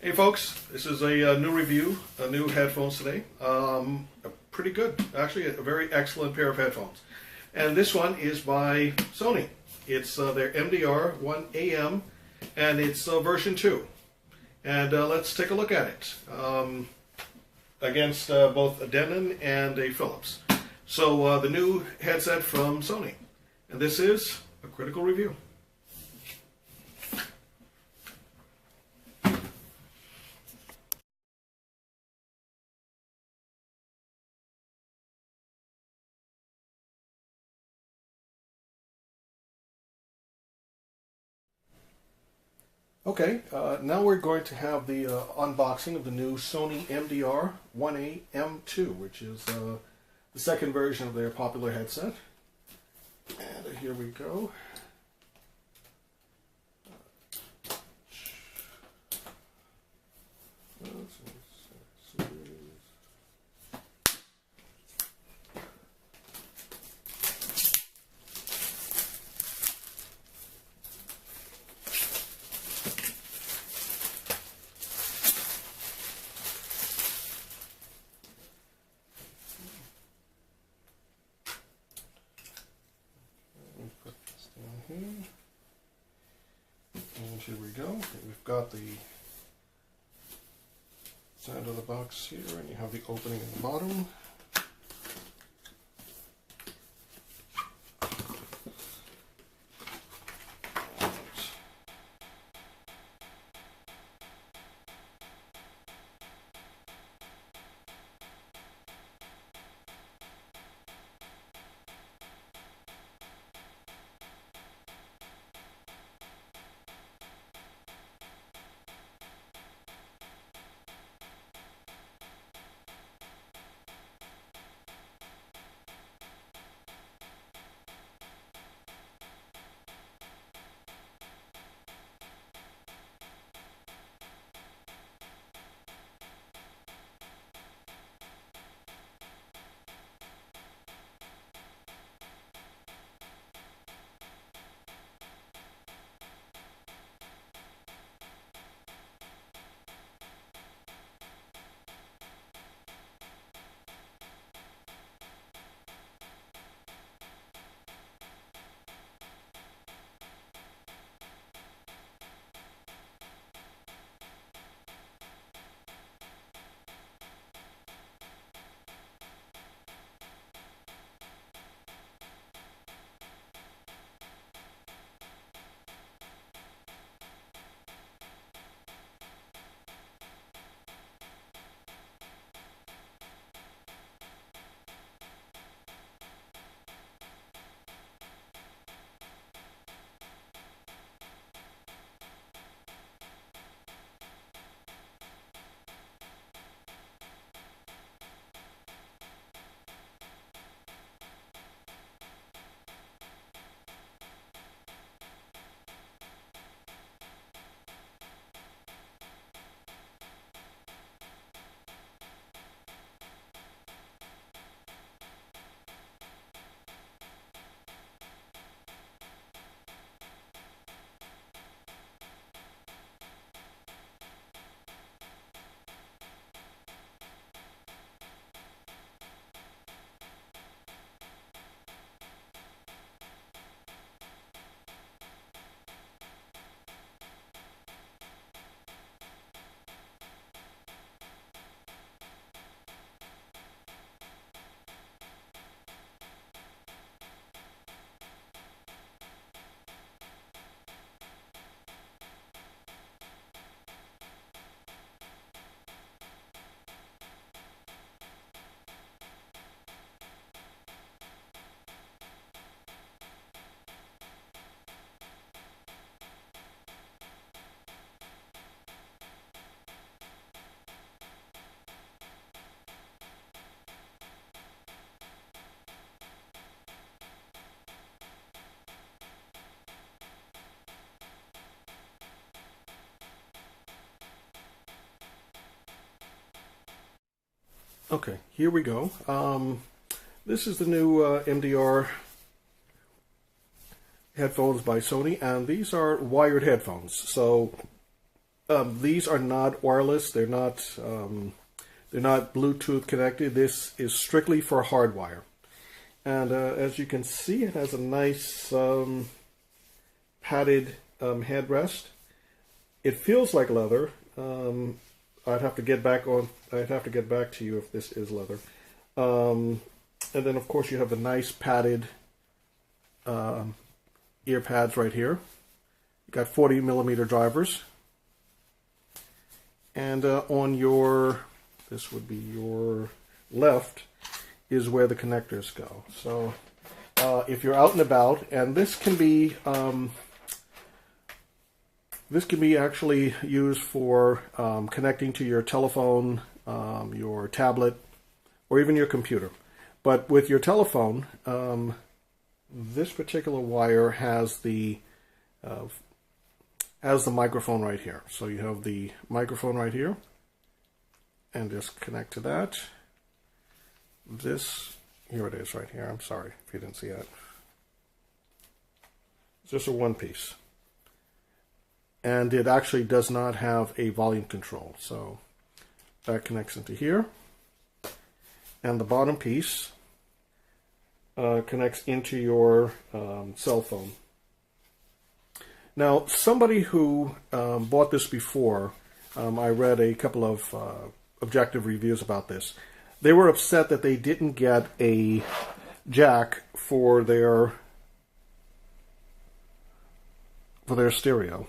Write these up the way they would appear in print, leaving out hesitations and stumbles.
Hey folks, this is a new review, new headphones today. Pretty good, actually, a very excellent pair of headphones. And this one is by Sony. It's their MDR 1AM, and it's version 2. And let's take a look at it against both a Denon and a Philips. So the new headset from Sony. And this is a critical review. Okay, now we're going to have the unboxing of the new Sony MDR 1A M2, which is the second version of their popular headset. And here we go. And here we go. We've got the side of the box here, and you have the opening at the bottom. Okay, here we go. This is the new MDR headphones by Sony, and these are wired headphones. So These are not wireless. They're not Bluetooth connected. This is strictly for hardwire. And as you can see, it has a nice padded headrest. It feels like leather. I'd have to get back to you if this is leather. And then, of course, you have the nice padded ear pads right here. You got 40mm drivers. And on your, this would be your left, is where the connectors go. So if you're out and about, and this can be actually used for connecting to your telephone, your tablet, or even your computer. But with your telephone, this particular wire has the microphone right here. So you have the microphone right here, and just connect to that. This, here it is right here. I'm sorry if you didn't see that. It's just a one piece. And it actually does not have a volume control. So that connects into here. And the bottom piece connects into your cell phone. Now, somebody who bought this before, I read a couple of objective reviews about this. They were upset that they didn't get a jack for their stereo,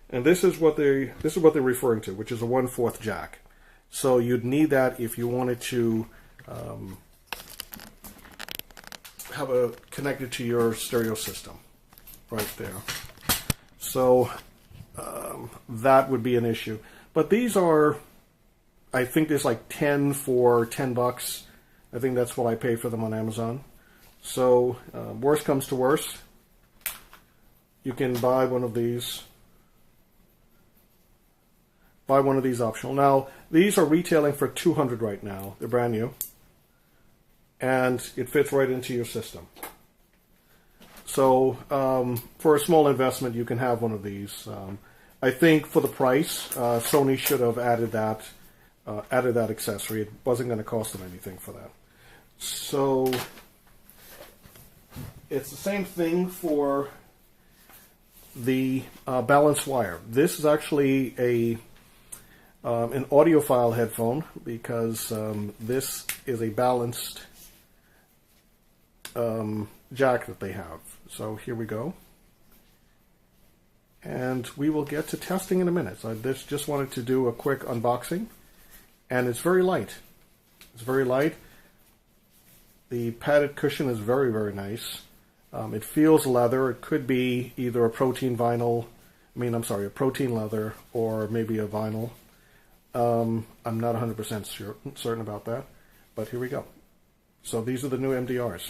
and this is what they're referring to, which is a 1/4 jack. So you'd need that if you wanted to have a connected to your stereo system, right there. So that would be an issue. But these are, I think there's like 10 for $10. I think that's what I pay for them on Amazon. So worst comes to worst, you can buy one of these. Buy one of these optional. Now, these are retailing for $200 right now. They're brand new. And it fits right into your system. So for a small investment, you can have one of these. I think for the price, Sony should have added that accessory. It wasn't going to cost them anything for that. So it's the same thing for the balanced wire. This is actually an audiophile headphone because this is a balanced jack that they have. So here we go. And we will get to testing in a minute. So I just wanted to do a quick unboxing. And it's very light. It's very light. The padded cushion is very, very nice. It feels leather. It could be either a protein vinyl, a protein leather, or maybe a vinyl. I'm not 100% certain about that, but here we go. So these are the new MDRs.